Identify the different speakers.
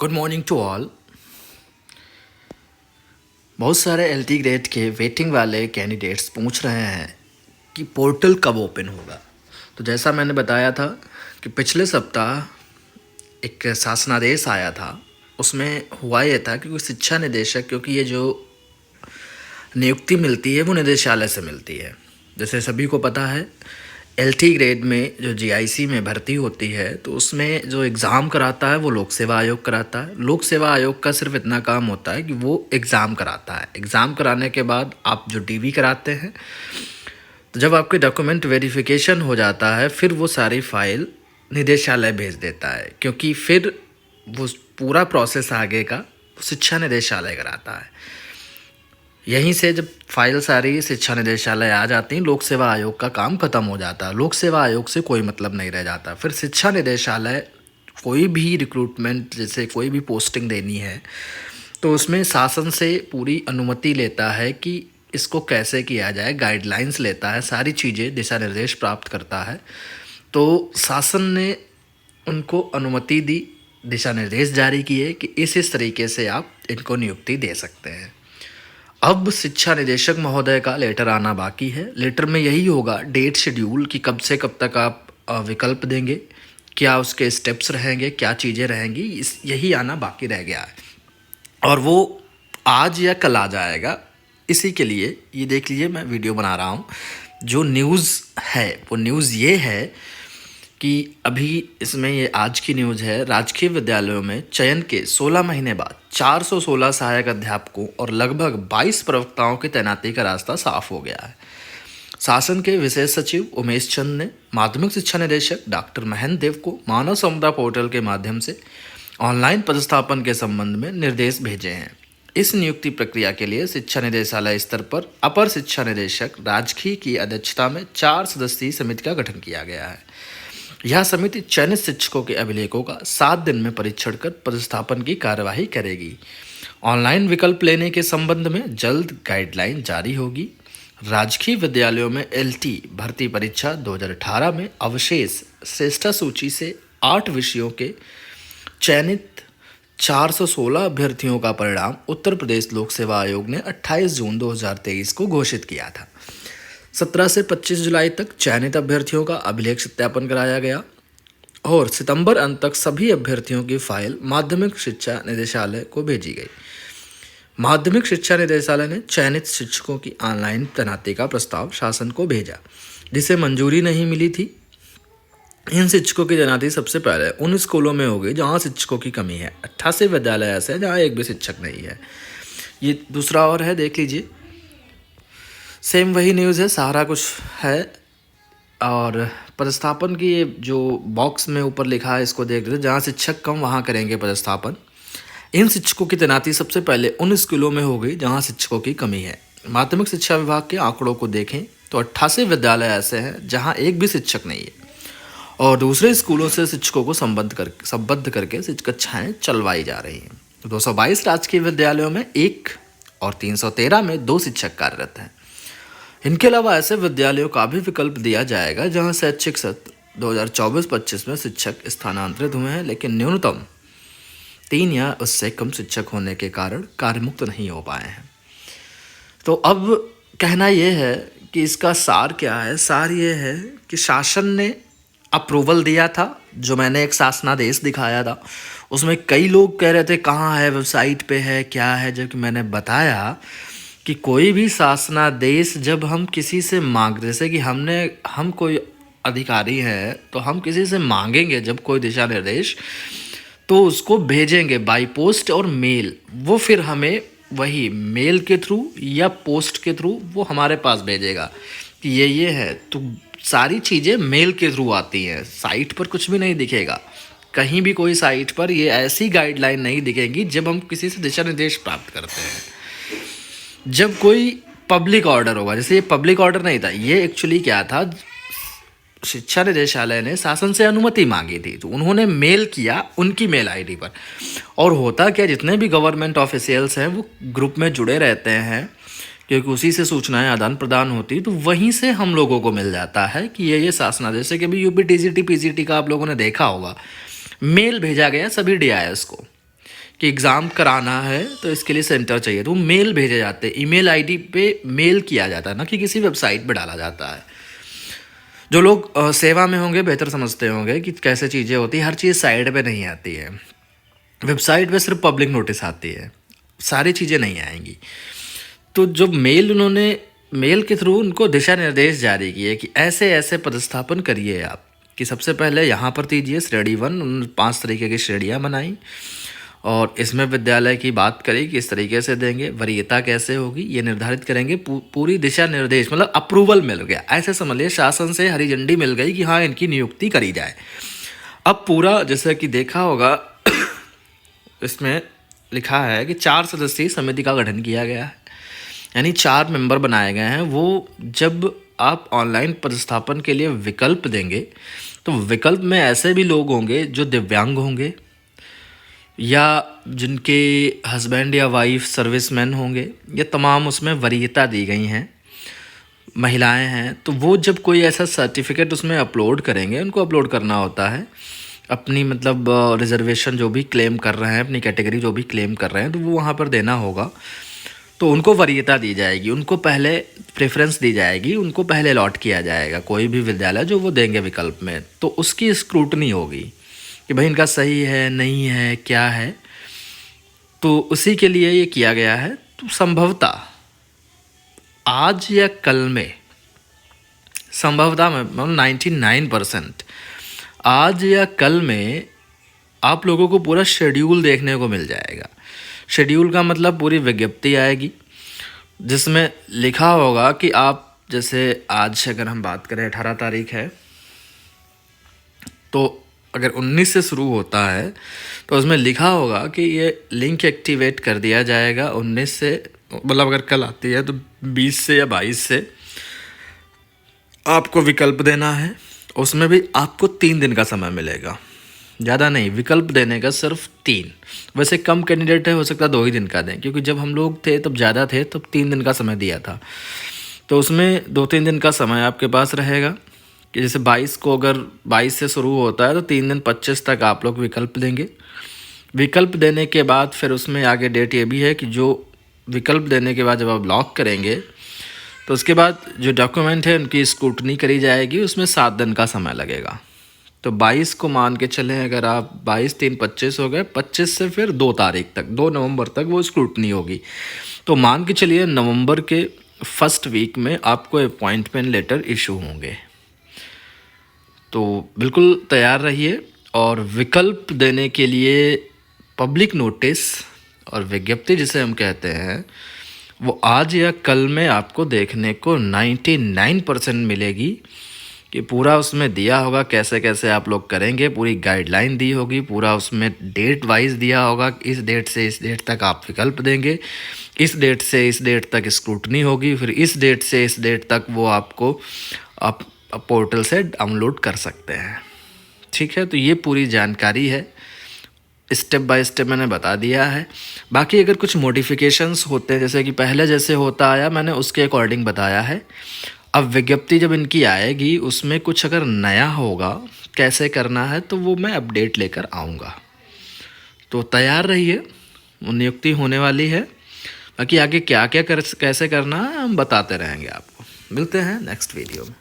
Speaker 1: Good morning to all. बहुत सारे LT grade के वेटिंग वाले कैंडिडेट्स पूछ रहे हैं कि पोर्टल कब ओपन होगा। तो जैसा मैंने बताया था कि पिछले सप्ताह एक शासनादेश आया था, उसमें हुआ ये था कि कोई शिक्षा निदेशक, क्योंकि ये जो नियुक्ति मिलती है वो निदेशालय से मिलती है। जैसे सभी को पता है, एलटी ग्रेड में जो जीआईसी में भर्ती होती है तो उसमें जो एग्ज़ाम कराता है वो लोक सेवा आयोग कराता है। लोक सेवा आयोग का सिर्फ इतना काम होता है कि वो एग्ज़ाम कराता है। एग्ज़ाम कराने के बाद आप जो डीवी कराते हैं, तो जब आपके डॉक्यूमेंट वेरिफिकेशन हो जाता है फिर वो सारी फाइल निदेशालय भेज देता है, क्योंकि फिर वो पूरा प्रोसेस आगे का शिक्षा निदेशालय कराता है। यहीं से जब फाइल सारी शिक्षा निदेशालय आ जाती हैं, लोक सेवा आयोग का काम खत्म हो जाता है। लोक सेवा आयोग से कोई मतलब नहीं रह जाता। फिर शिक्षा निदेशालय कोई भी रिक्रूटमेंट, जैसे कोई भी पोस्टिंग देनी है, तो उसमें शासन से पूरी अनुमति लेता है कि इसको कैसे किया जाए, गाइडलाइंस लेता है, सारी चीज़ें दिशा निर्देश प्राप्त करता है। तो शासन ने उनको अनुमति दी, दिशा निर्देश जारी किए कि इस तरीके से आप इनको नियुक्ति दे सकते हैं। अब शिक्षा निदेशक महोदय का लेटर आना बाकी है। लेटर में यही होगा डेट शेड्यूल कि कब से कब तक आप विकल्प देंगे, क्या उसके स्टेप्स रहेंगे, क्या चीज़ें रहेंगी, यही आना बाकी रह गया है और वो आज या कल आ जाएगा। इसी के लिए ये देख लीजिए, मैं वीडियो बना रहा हूँ। जो न्यूज़ है वो न्यूज़ ये है कि अभी इसमें ये आज की न्यूज़ है, राजकीय विद्यालयों में चयन के 16 महीने बाद 416 सहायक अध्यापकों और लगभग 22 प्रवक्ताओं की तैनाती का रास्ता साफ हो गया है। शासन के विशेष सचिव उमेश चंद ने माध्यमिक शिक्षा निदेशक डॉक्टर महेंद्र देव को मानव संपदा पोर्टल के माध्यम से ऑनलाइन पदस्थापन के संबंध में निर्देश भेजे हैं। इस नियुक्ति प्रक्रिया के लिए शिक्षा निदेशालय स्तर पर अपर शिक्षा निदेशक राजकीय की अध्यक्षता में 4 सदस्यीय समिति का गठन किया गया है। यह समिति चयनित शिक्षकों के अभिलेखों का 7 दिन में परीक्षण कर पदस्थापन की कार्यवाही करेगी। ऑनलाइन विकल्प लेने के संबंध में जल्द गाइडलाइन जारी होगी। राजकीय विद्यालयों में एलटी भर्ती परीक्षा 2018 में अवशेष श्रेष्ठता सूची से 8 विषयों के चयनित 416 अभ्यर्थियों का परिणाम उत्तर प्रदेश लोक सेवा आयोग ने 28 जून 2023 को घोषित किया था। 17 से 25 जुलाई तक चयनित अभ्यर्थियों का अभिलेख सत्यापन कराया गया और सितंबर अंत तक सभी अभ्यर्थियों की फाइल माध्यमिक शिक्षा निदेशालय को भेजी गई। माध्यमिक शिक्षा निदेशालय ने चयनित शिक्षकों की ऑनलाइन तैनाती का प्रस्ताव शासन को भेजा, जिसे मंजूरी नहीं मिली थी। इन शिक्षकों की तैनाती सबसे पहले उन स्कूलों में होगी जहाँ शिक्षकों की कमी है। 88 विद्यालय ऐसे हैं जहाँ एक भी शिक्षक नहीं है। ये दूसरा और है, देख लीजिए, सेम वही न्यूज़ है, सारा कुछ है। और पदस्थापन की ये जो बॉक्स में ऊपर लिखा है, इसको देख रहे, जहाँ शिक्षक कम वहाँ करेंगे पदस्थापन। इन शिक्षकों की तैनाती सबसे पहले उन स्कूलों में होगी जहाँ शिक्षकों की कमी है। माध्यमिक शिक्षा विभाग के आंकड़ों को देखें तो 88 विद्यालय ऐसे हैं जहाँ एक भी शिक्षक नहीं है और दूसरे स्कूलों से शिक्षकों को संबद्ध करके कक्षाएँ चलवाई जा रही हैं। 222 राजकीय विद्यालयों में 1 और 313 में 2 शिक्षक कार्यरत हैं। इनके अलावा ऐसे विद्यालयों का भी विकल्प दिया जाएगा जहां शैक्षिक सत्र 2024-25 में शिक्षक स्थानांतरित हुए हैं, लेकिन न्यूनतम 3 या उससे कम शिक्षक होने के कारण कार्यमुक्त नहीं हो पाए हैं। तो अब कहना यह है कि इसका सार क्या है। सार ये है कि शासन ने अप्रूवल दिया था, जो मैंने एक शासनादेश दिखाया था, उसमें कई लोग कह रहे थे कहाँ है, वेबसाइट पे है, क्या है, जबकि मैंने बताया कि कोई भी शासनादेश जब हम किसी से मांग, जैसे कि हम कोई अधिकारी हैं तो हम किसी से मांगेंगे जब कोई दिशा निर्देश, तो उसको भेजेंगे बाय पोस्ट और मेल। वो फिर हमें वही मेल के थ्रू या पोस्ट के थ्रू वो हमारे पास भेजेगा कि ये है। तो सारी चीज़ें मेल के थ्रू आती हैं, साइट पर कुछ भी नहीं दिखेगा। कहीं भी कोई साइट पर ये ऐसी गाइडलाइन नहीं दिखेगी जब हम किसी से दिशा निर्देश प्राप्त करते हैं। जब कोई पब्लिक ऑर्डर होगा, जैसे ये पब्लिक ऑर्डर नहीं था, ये एक्चुअली क्या था, शिक्षा निदेशालय ने शासन से अनुमति मांगी थी तो उन्होंने मेल किया उनकी मेल आईडी पर। और होता क्या, जितने भी गवर्नमेंट ऑफिशियल्स हैं वो ग्रुप में जुड़े रहते हैं, क्योंकि उसी से सूचनाएं आदान प्रदान होती, तो वहीं से हम लोगों को मिल जाता है कि ये शासनादेश, जैसे कि अभी UP TGT PGT का आप लोगों ने देखा होगा, मेल भेजा गया सभी DIS को कि एग्ज़ाम कराना है तो इसके लिए सेंटर चाहिए, तो वो मेल भेजे जाते हैं, ईमेल आईडी पे मेल किया जाता है, ना कि किसी वेबसाइट पे डाला जाता है। जो लोग सेवा में होंगे बेहतर समझते होंगे कि कैसे चीज़ें होती हैं। हर चीज़ साइड पे नहीं आती है, वेबसाइट पे सिर्फ पब्लिक नोटिस आती है, सारी चीज़ें नहीं आएंगी। तो जो मेल के थ्रू उनको दिशा निर्देश जारी किए कि ऐसे ऐसे पदस्थापन करिए आप, कि सबसे पहले यहाँ पर दीजिए श्रेणी 1, उन 5 तरीके की श्रेणियाँ बनाई और इसमें विद्यालय की बात करी कि इस तरीके से देंगे, वरीयता कैसे होगी ये निर्धारित करेंगे। पूरी दिशा निर्देश, मतलब अप्रूवल मिल गया, ऐसे समझ लिया शासन से हरी झंडी मिल गई कि हाँ इनकी नियुक्ति करी जाए। अब पूरा जैसा कि देखा होगा इसमें लिखा है कि 4 सदस्यीय समिति का गठन किया गया है, यानी 4 मेंबर बनाए गए हैं। वो जब आप ऑनलाइन पदस्थापन के लिए विकल्प देंगे तो विकल्प में ऐसे भी लोग होंगे जो दिव्यांग होंगे या जिनके हस्बैंड या वाइफ सर्विसमैन होंगे, ये तमाम उसमें वरीयता दी गई हैं, महिलाएं हैं। तो वो जब कोई ऐसा सर्टिफिकेट उसमें अपलोड करेंगे, उनको अपलोड करना होता है अपनी मतलब रिजर्वेशन जो भी क्लेम कर रहे हैं, अपनी कैटेगरी जो भी क्लेम कर रहे हैं, तो वो वहाँ पर देना होगा। तो उनको वरीयता दी जाएगी, उनको पहले प्रेफरेंस दी जाएगी, उनको पहले अलॉट किया जाएगा कोई भी विद्यालय जो वो देंगे विकल्प में। तो उसकी स्क्रूटनी होगी कि भाई इनका सही है नहीं है क्या है, तो उसी के लिए ये किया गया है। तो संभवतः आज या कल में, संभवतः में मतलब 99% आज या कल में आप लोगों को पूरा शेड्यूल देखने को मिल जाएगा। शेड्यूल का मतलब पूरी विज्ञप्ति आएगी जिसमें लिखा होगा कि आप, जैसे आज अगर हम बात करें 18 तारीख है, तो अगर 19 से शुरू होता है तो उसमें लिखा होगा कि ये लिंक एक्टिवेट कर दिया जाएगा 19 से, मतलब अगर कल आती है तो 20 से या 22 से आपको विकल्प देना है। उसमें भी आपको 3 दिन का समय मिलेगा, ज़्यादा नहीं, विकल्प देने का सिर्फ 3। वैसे कम कैंडिडेट है, हो सकता है 2 ही दिन का दें, क्योंकि जब हम लोग थे तब ज़्यादा थे, तब 3 दिन का समय दिया था। तो उसमें 2-3 दिन का समय आपके पास रहेगा कि जैसे 22 को अगर 22 से शुरू होता है तो 3 दिन 25 तक आप लोग विकल्प देंगे। विकल्प देने के बाद फिर उसमें आगे डेट ये भी है कि जो विकल्प देने के बाद जब आप लॉक करेंगे तो उसके बाद जो डॉक्यूमेंट है उनकी स्क्रूटनी करी जाएगी, उसमें 7 दिन का समय लगेगा। तो 22 को मान के चलें, अगर आप 22 3 25 हो गए, 25 से फिर 2 तारीख तक, 2 नवंबर तक वो स्क्रूटनी होगी। तो मान के चलिए नवंबर के फर्स्ट वीक में आपको अपॉइंटमेंट लेटर इशू होंगे। तो बिल्कुल तैयार रहिए। और विकल्प देने के लिए पब्लिक नोटिस और विज्ञप्ति जिसे हम कहते हैं, वो आज या कल में आपको देखने को 99% मिलेगी कि पूरा उसमें दिया होगा कैसे कैसे आप लोग करेंगे, पूरी गाइडलाइन दी होगी, पूरा उसमें डेट वाइज दिया होगा, इस डेट से इस डेट तक आप विकल्प देंगे, इस डेट से इस डेट तक स्क्रूटनी होगी, फिर इस डेट से इस डेट तक वो आपको आप पोर्टल से डाउनलोड कर सकते हैं। ठीक है, तो ये पूरी जानकारी है, स्टेप बाय स्टेप मैंने बता दिया है। बाकी अगर कुछ मॉडिफिकेशंस होते हैं, जैसे कि पहले जैसे होता आया, मैंने उसके अकॉर्डिंग बताया है। अब विज्ञप्ति जब इनकी आएगी उसमें कुछ अगर नया होगा कैसे करना है तो वो मैं अपडेट लेकर आऊँगा। तो तैयार रहिए, नियुक्ति होने वाली है। बाकी आगे क्या क्या कैसे करना है हम बताते रहेंगे आपको। मिलते हैं नेक्स्ट वीडियो में।